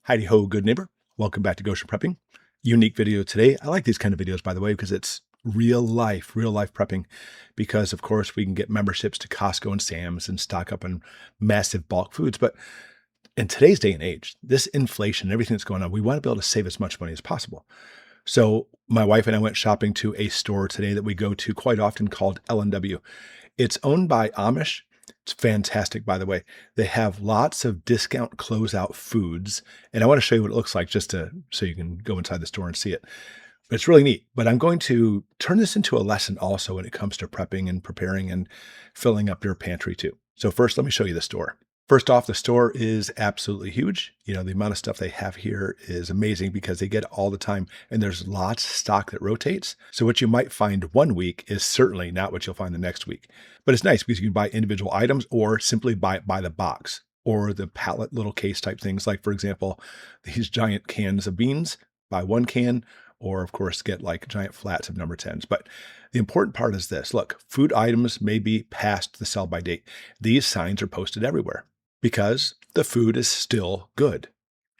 Heidi ho, good neighbor. Welcome back to Goshen Prepping. Unique video today. I like these kind of videos, by the way, because it's real life prepping. Because, of course, we can get memberships to Costco and Sam's and stock up on massive bulk foods. But in today's day and age, this inflation, everything that's going on, we want to be able to save as much money as possible. So my wife and I went shopping to a store today that we go to quite often called L&W. It's owned by Amish. It's fantastic, by the way. They have lots of discount closeout foods, and I want to show you what it looks like so you can go inside the store and see it. But it's really neat. But I'm going to turn this into a lesson also when it comes to prepping and preparing and filling up your pantry too. So first, let me show you the store. First off, the store is absolutely huge. You know, the amount of stuff they have here is amazing because they get it all the time, and there's lots of stock that rotates. So what you might find one week is certainly not what you'll find the next week. But it's nice because you can buy individual items or simply buy it by the box or the pallet little case type things. Like, for example, these giant cans of beans, buy one can, or of course get like giant flats of number 10s. But the important part is this. Look, food items may be past the sell by date. These signs are posted everywhere, because the food is still good.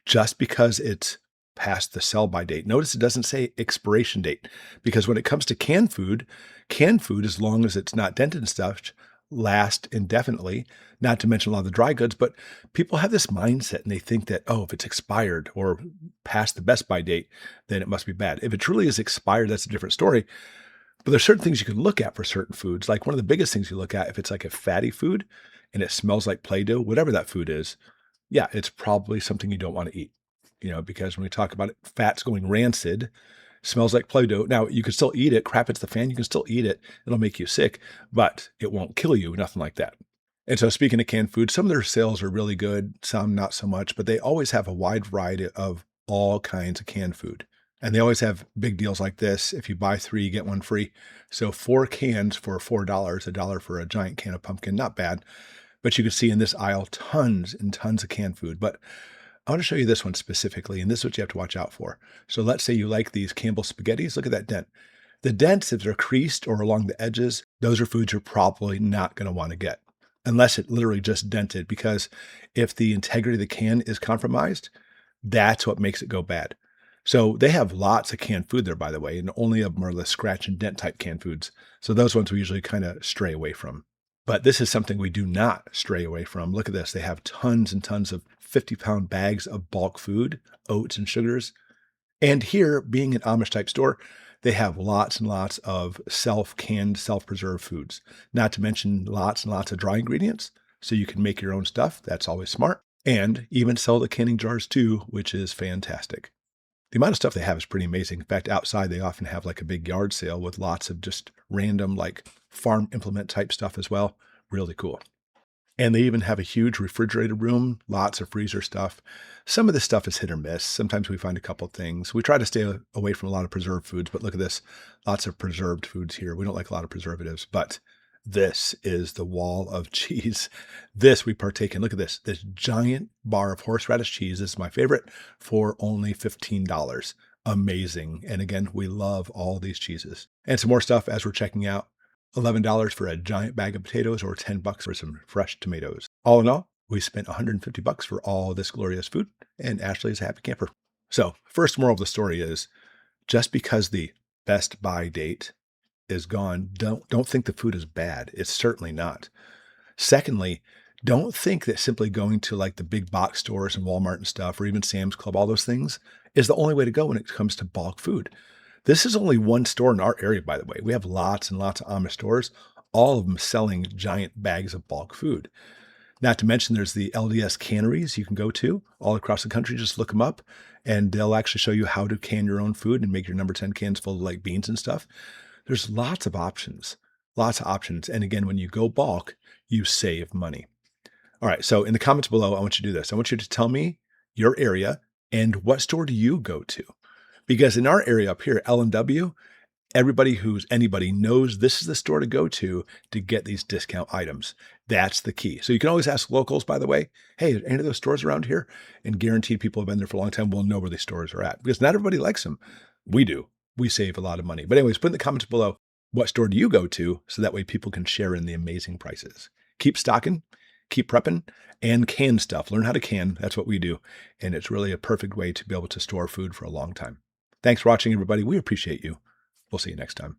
Just because it's past the sell-by date. Notice it doesn't say expiration date, because when it comes to canned food, as long as it's not dented and stuff, lasts indefinitely, not to mention a lot of the dry goods. But people have this mindset and they think that, oh, if it's expired or past the best by date, then it must be bad. If it truly is expired, that's a different story. But there's certain things you can look at for certain foods. Like one of the biggest things you look at, if it's like a fatty food and it smells like Play-Doh, whatever that food is, yeah, it's probably something you don't want to eat. You know, because when we talk about it, fats going rancid, smells like Play-Doh. Now, you can still eat it. Crap, it's the fan. You can still eat it. It'll make you sick, but it won't kill you, nothing like that. And so speaking of canned food, some of their sales are really good, some not so much, but they always have a wide variety of all kinds of canned food. And they always have big deals like this. If you buy 3, you get 1 free. So 4 cans for $4, $1 for a giant can of pumpkin, not bad. But you can see in this aisle tons and tons of canned food. But I want to show you this one specifically, and this is what you have to watch out for. So let's say you like these Campbell's spaghettis. Look at that dent. The dents, if they're creased or along the edges, those are foods you're probably not going to want to get, unless it literally just dented, because if the integrity of the can is compromised, that's what makes it go bad. So they have lots of canned food there, by the way, and only of them are the scratch and dent type canned foods. So those ones we usually kind of stray away from. But this is something we do not stray away from. Look at this. They have tons and tons of 50-pound bags of bulk food, oats and sugars. And here, being an Amish type store, they have lots and lots of self-canned, self-preserved foods, not to mention lots and lots of dry ingredients. So you can make your own stuff. That's always smart. And even sell the canning jars too, which is fantastic. The amount of stuff they have is pretty amazing. In fact, outside, they often have like a big yard sale with lots of just random like farm implement type stuff as well. Really cool. And they even have a huge refrigerated room, lots of freezer stuff. Some of this stuff is hit or miss. Sometimes we find a couple of things. We try to stay away from a lot of preserved foods, but look at this. Lots of preserved foods here. We don't like a lot of preservatives, but this is the wall of cheese. This we partake in. Look at this. This giant bar of horseradish cheese. This is my favorite, for only $15. Amazing. And again, we love all these cheeses. And some more stuff as we're checking out. $11 for a giant bag of potatoes, or $10 for some fresh tomatoes. All in all, we spent $150 for all this glorious food, and Ashley is a happy camper. So first moral of the story is, just because the best buy date is gone, don't think the food is bad. It's certainly not. Secondly, don't think that simply going to like the big box stores and Walmart and stuff, or even Sam's Club, all those things, is the only way to go when it comes to bulk food. This is only one store in our area, by the way. We have lots and lots of Amish stores, all of them selling giant bags of bulk food. Not to mention there's the LDS canneries you can go to all across the country. Just look them up, and they'll actually show you how to can your own food and make your number 10 cans full of like beans and stuff. There's lots of options, lots of options. And again, when you go bulk, you save money. All right, so in the comments below, I want you to do this. I want you to tell me your area and what store do you go to? Because in our area up here, L&W, anybody knows this is the store to go to get these discount items. That's the key. So you can always ask locals, by the way, hey, are any of those stores around here? And guaranteed people have been there for a long time will know where these stores are at, because not everybody likes them. We do. We save a lot of money. But anyways, put in the comments below, what store do you go to? So that way people can share in the amazing prices. Keep stocking, keep prepping and can stuff. Learn how to can. That's what we do. And it's really a perfect way to be able to store food for a long time. Thanks for watching, everybody. We appreciate you. We'll see you next time.